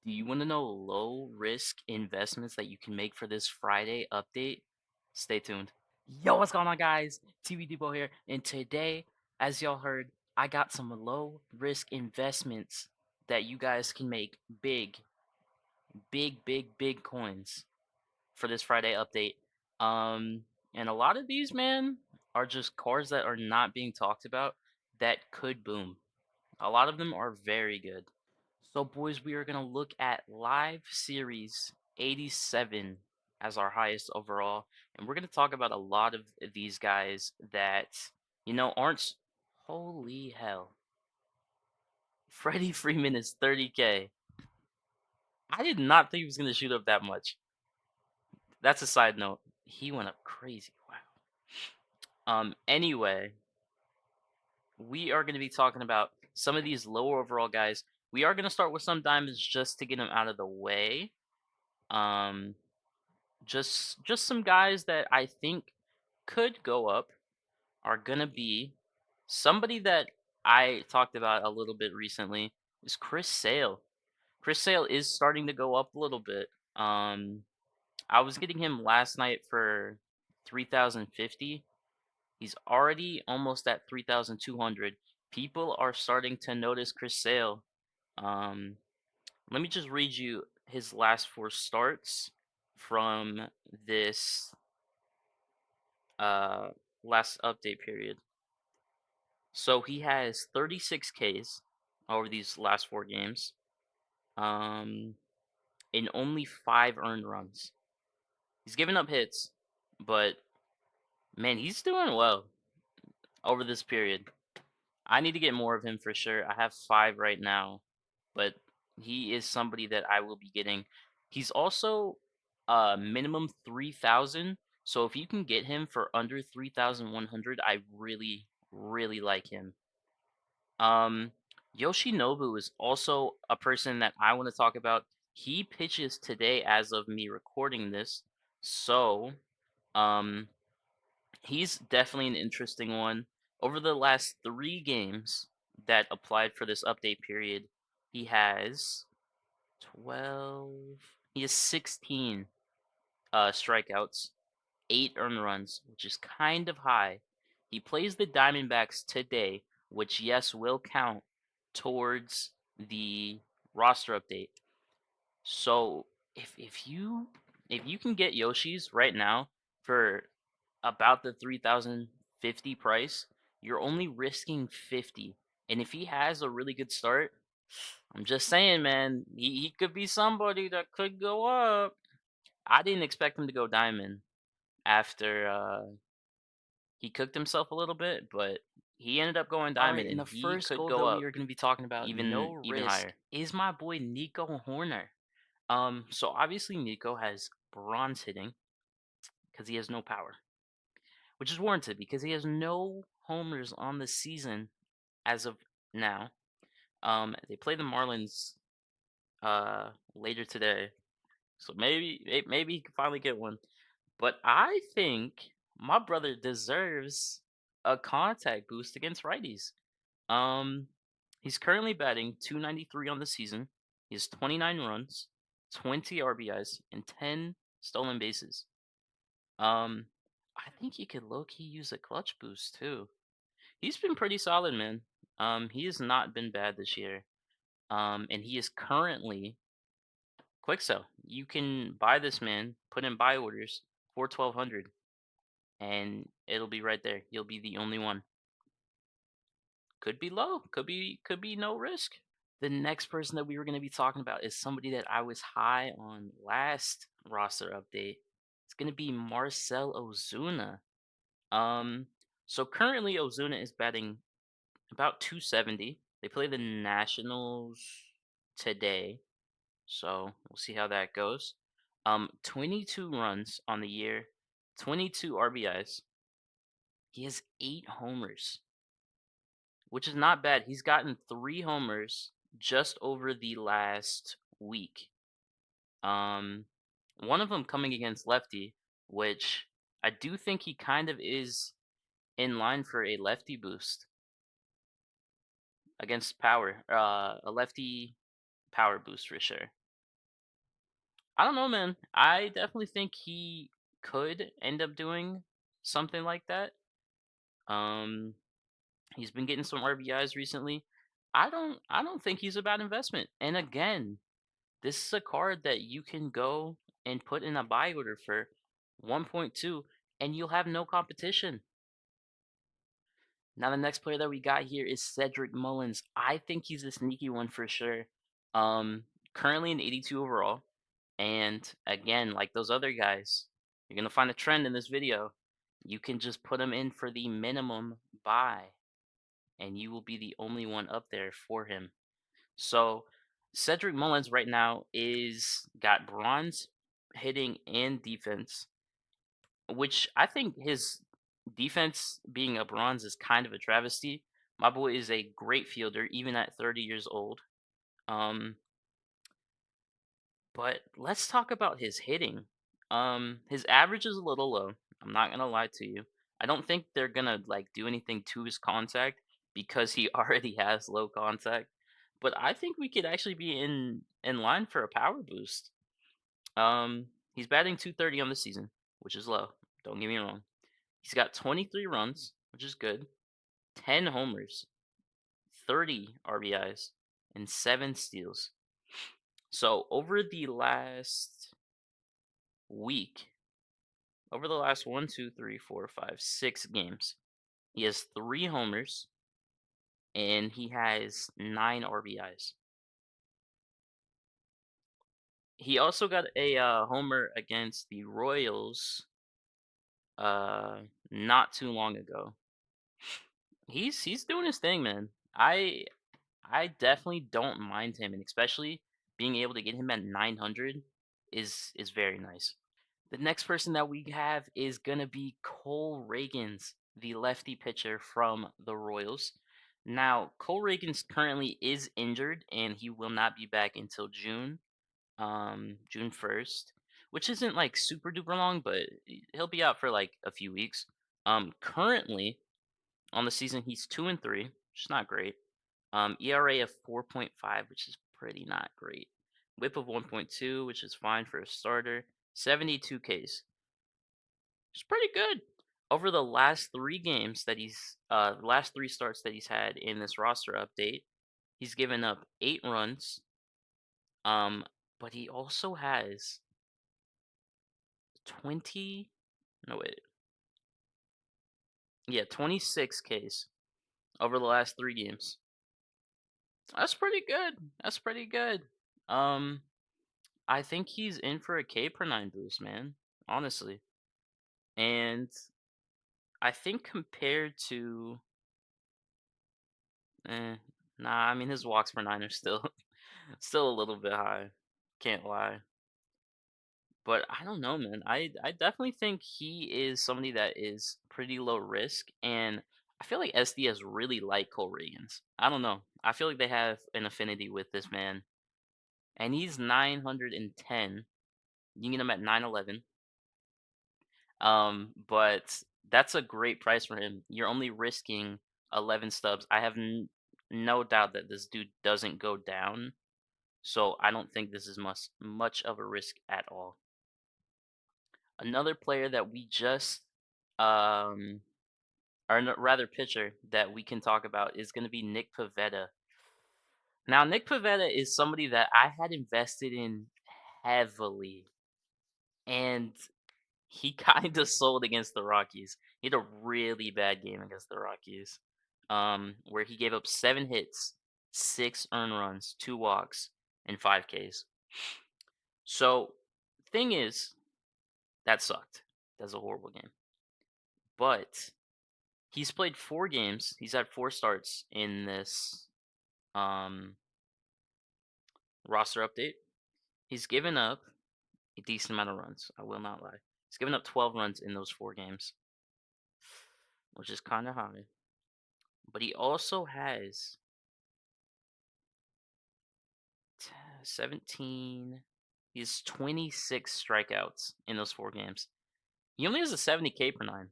Do you want to know low risk investments that you can make for this Friday update? Stay tuned. Yo, what's going on, guys? TV Depot here, and today, as y'all heard, I got some low risk investments that you guys can make big coins for this Friday update. Um, and a lot of these, man, are just cars that are not being talked about that could boom. A lot of them are very good. So, boys, we are going to look at Live Series 87 as our highest overall. And we're going to talk about a lot of these guys that, aren't. Holy hell. Freddie Freeman is 30K. I did not think he was going to shoot up that much. That's a side note. He went up crazy. Wow. Anyway, we are going to be talking about some of these lower overall guys. We are going to start with some diamonds just to get them out of the way. Um, just some guys that I think could go up are gonna be somebody that I talked about a little bit recently is Chris Sale. Chris Sale is starting to go up a little bit. I was getting him last night for 3,050. He's already almost at 3,200. People are starting to notice Chris Sale. Um, Let me just read you his last four starts from this uh last update period. So he has 36 Ks over these last four games, um, in only five earned runs. He's given up hits, but man, he's doing well over this period. I need to get more of him for sure. I have five right now, but he is somebody that I will be getting. He's also minimum 3,000. So if you can get him for under 3,100, I really like him. Um, Yoshinobu is also a person that I want to talk about. He pitches today as of me recording this. So, um, he's definitely an interesting one. Over the last three games that applied for this update period, he has 12, he has 16 strikeouts, 8 earned runs, which is kind of high. He plays the Diamondbacks today, which, yes, will count towards the roster update. So if you can get Yoshi's right now for about the 3,050 price, you're only risking 50. And if he has a really good start, I'm just saying, man, he could be somebody that could go up. I didn't expect him to go diamond after he cooked himself a little bit, but he ended up going All right, diamond and and the he first could goal go that we up are going to be talking about, no even risk, higher. is my boy Nico Horner. So obviously Nico has bronze hitting because he has no power, which is warranted because he has no homers on the season as of now. They play the Marlins later today, so maybe he can finally get one. But I think my brother deserves a contact boost against righties. Um, he's currently batting 293 on the season. He has 29 runs, 20 RBIs, and 10 stolen bases. Um, I think he could low key use a clutch boost too. He's been pretty solid, man. He has not been bad this year. And he is currently quick sell. You can buy this man, put in buy orders for 1,200, and it'll be right there. You'll be the only one. Could be low, could be no risk. The next person that we were going to be talking about is somebody that I was high on last roster update. It's going to be Marcel Ozuna. Um, so currently Ozuna is batting about 270. They play the Nationals today, so we'll see how that goes. 22 runs on the year, 22 RBIs. He has 8 homers, which is not bad. He's gotten 3 homers just over the last week. Um, one of them coming against lefty, which I do think he kind of is in line for a lefty boost against power. A lefty power boost for sure. I don't know, man. I definitely think he could end up doing something like that. Um, he's been getting some RBIs recently. I don't think he's a bad investment. And again, this is a card that you can go and put in a buy order for 1.2 and you'll have no competition. Now the next player that we got here is Cedric Mullins. I think he's a sneaky one for sure. Um, Currently an 82 overall. And again, like those other guys, you're gonna find a trend in this video. You can just put him in for the minimum buy, and you will be the only one up there for him. So Cedric Mullins right now is got bronze hitting and defense, which I think his defense being a bronze is kind of a travesty. My boy is a great fielder, even at 30 years old. Um, but let's talk about his hitting. His average is a little low. I'm not gonna lie to you. I don't think they're gonna like do anything to his contact because he already has low contact. But I think we could actually be in line for a power boost. He's batting 230 on the season, which is low. Don't get me wrong. He's got 23 runs, which is good, 10 homers, 30 RBIs, and 7 steals. So week, over the last 6 games, he has 3 homers and he has 9 RBIs. He also got a homer against the Royals uh, not too long ago. He's doing his thing, man. I definitely don't mind him, and especially being able to get him at 900 is very nice. The next person that we have is gonna be Cole Reagans, the lefty pitcher from the Royals. Now, Cole Reagans currently is injured, and he will not be back until June 1st, which isn't like super duper long, but he'll be out for like a few weeks. Currently on the season, he's 2-3, which is not great. ERA of 4.5, which is pretty not great. WHIP of 1.2, which is fine for a starter. 72 Ks. It's pretty good. Over the last 3 games that last 3 starts that he's had in this roster update, he's given up 8 runs. Um, but he also has 20, no wait, yeah, 26 Ks over the last 3 games. That's pretty good. That's pretty good. Um, I think he's in for a K per 9 boost, man. Honestly. And I think compared to eh, nah, I mean his walks per 9 are still still a little bit high. Can't lie. But I don't know, man. I definitely think he is somebody that is pretty low risk, and I feel like SDS really like Cole Reagans. I don't know. I feel like they have an affinity with this man, and he's 910. You can get him at 911. But that's a great price for him. You're only risking 11 stubs. I have no doubt that this dude doesn't go down, so I don't think this is much of a risk at all. Another player that we just, um, or rather pitcher that we can talk about is going to be Nick Pivetta. Now, Nick Pivetta is somebody that I had invested in heavily, and he kind of sold against the Rockies. He had a really bad game against the Rockies, where he gave up 7 hits, 6 earned runs, 2 walks, and 5 Ks. So, thing is, that sucked. That's a horrible game. But he's played 4 games. He's had 4 starts in this um, roster update. He's given up a decent amount of runs. I will not lie. He's given up 12 runs in those 4 games, which is kind of high. But he also has 17. He has 26 strikeouts in those 4 games. He only has a 70 K per 9.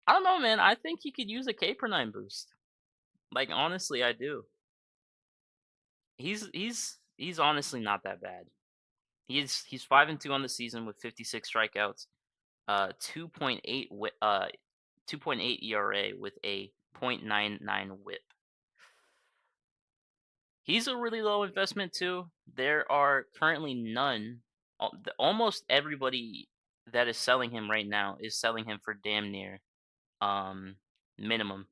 I don't know, man. I think he could use a K per 9 boost. Like honestly, I do. He's honestly not that bad. He's 5-2 on the season with 56 strikeouts, 2.8 ERA with a .99 WHIP. He's a really low investment too. There are currently none. Almost everybody that is selling him right now is selling him for damn near um minimum.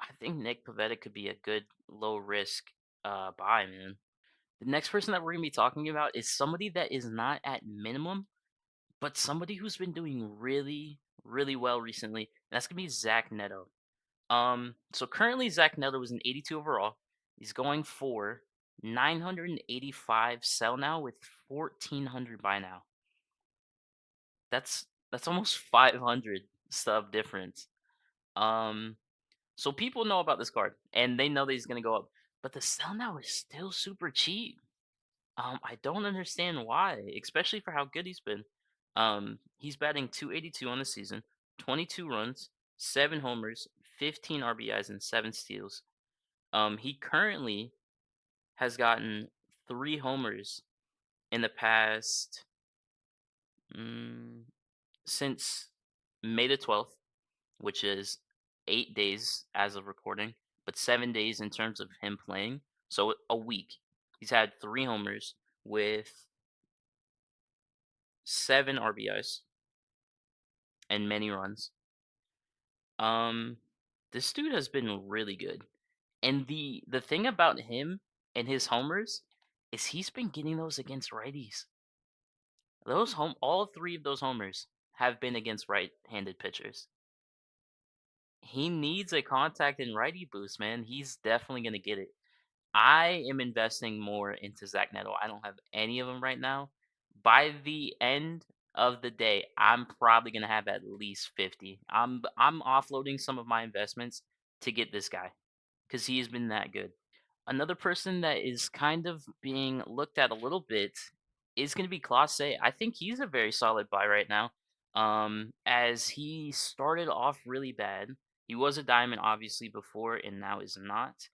I think Nick Pavetta could be a good low risk buy, man. The next person that we're gonna be talking about is somebody that is not at minimum, but somebody who's been doing really, really well recently. And that's gonna be Zach Neto. So currently Zach Neto is an 82 overall. He's going for 985 sell now with 1400 buy now. That's almost 500 sub difference. Um, so people know about this card and they know that he's gonna go up, but the sell now is still super cheap. I don't understand why, especially for how good he's been. He's batting 282 on the season, 22 runs, 7 homers, 15 RBIs, and 7 steals. He currently has gotten 3 homers in the past mm, since May the 12th, which is 8 days as of recording, but 7 days in terms of him playing. So a week. He's had 3 homers with 7 RBIs and many runs. Um, this dude has been really good. And the thing about him and his homers is he's been getting those against righties. All 3 of those homers have been against right-handed pitchers. He needs a contact and righty boost, man. He's definitely gonna get it. I am investing more into Zach Neto. I don't have any of them right now. By the end of the day, I'm probably gonna have at least 50. I'm offloading some of my investments to get this guy because he has been that good. Another person that is kind of being looked at a little bit is going to be Classe. I think he's a very solid buy right now. As he started off really bad. He was a diamond obviously before and now is not.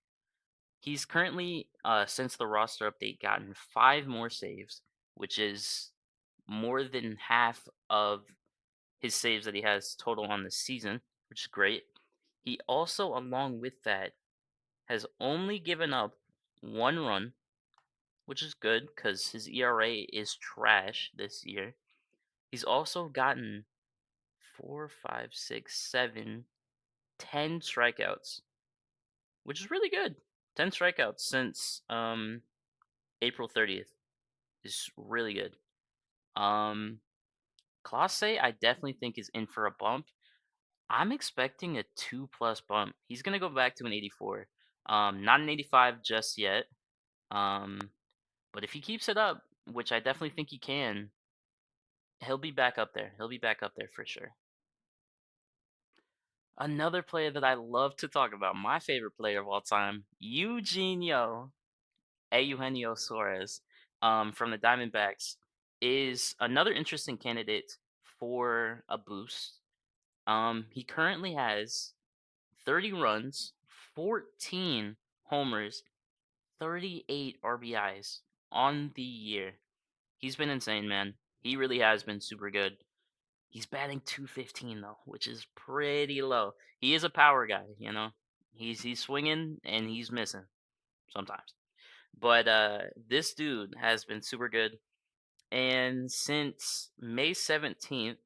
He's currently since the roster update gotten 5 more saves, which is more than half of his saves that he has total on the season, which is great. He also along with that has only given up 1 run, which is good because his ERA is trash this year. He's also gotten 4, 5, 6, 7, 10 strikeouts, which is really good. 10 strikeouts since April 30th is really good. Um, Classe, I definitely think is in for a bump. I'm expecting a 2 plus bump. He's gonna go back to an 84. Not an 85 just yet. Um, but if he keeps it up, which I definitely think he can, he'll be back up there. He'll be back up there for sure. Another player that I love to talk about, my favorite player of all time, Eugenio Suarez, from the Diamondbacks, is another interesting candidate for a boost. He currently has 30 runs, 14 homers, 38 RBIs on the year. He's been insane, man. He really has been super good. He's batting 215 though, which is pretty low. He is a power guy, you know. He's swinging and he's missing sometimes. But this dude has been super good. And since May 17th,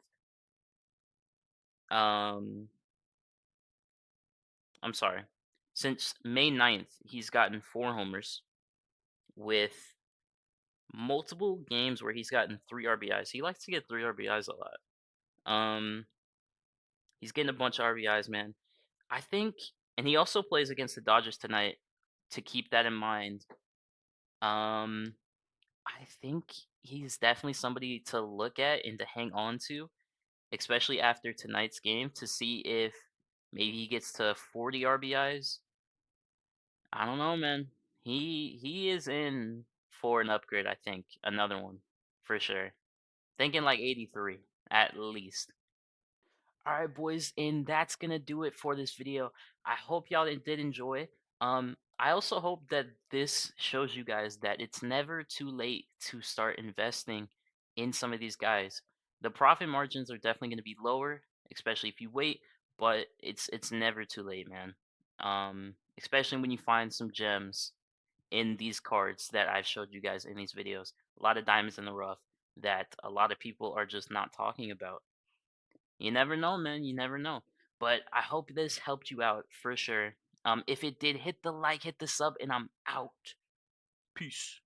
um I'm sorry. Since May 9th, he's gotten 4 homers with multiple games where he's gotten 3 RBIs. He likes to get 3 RBIs a lot. Um he's getting a bunch of RBIs, man. I think and he also plays against the Dodgers tonight to keep that in mind. Um I think he's definitely somebody to look at and to hang on to, especially after tonight's game to see if maybe he gets to 40 RBIs. I don't know, man. He is in for an upgrade, I think. Another one for sure. Thinking like 83 at least. All right, boys, and that's gonna do it for this video. I hope y'all did enjoy. I also hope that this shows you guys that it's never too late to start investing in some of these guys. The profit margins are definitely going to be lower, especially if you wait, but it's never too late, man. Especially when you find some gems in these cards that I've showed you guys in these videos. A lot of diamonds in the rough that a lot of people are just not talking about. You never know, man. You never know. But I hope this helped you out for sure. If it did, hit the like, hit the sub, and I'm out. Peace.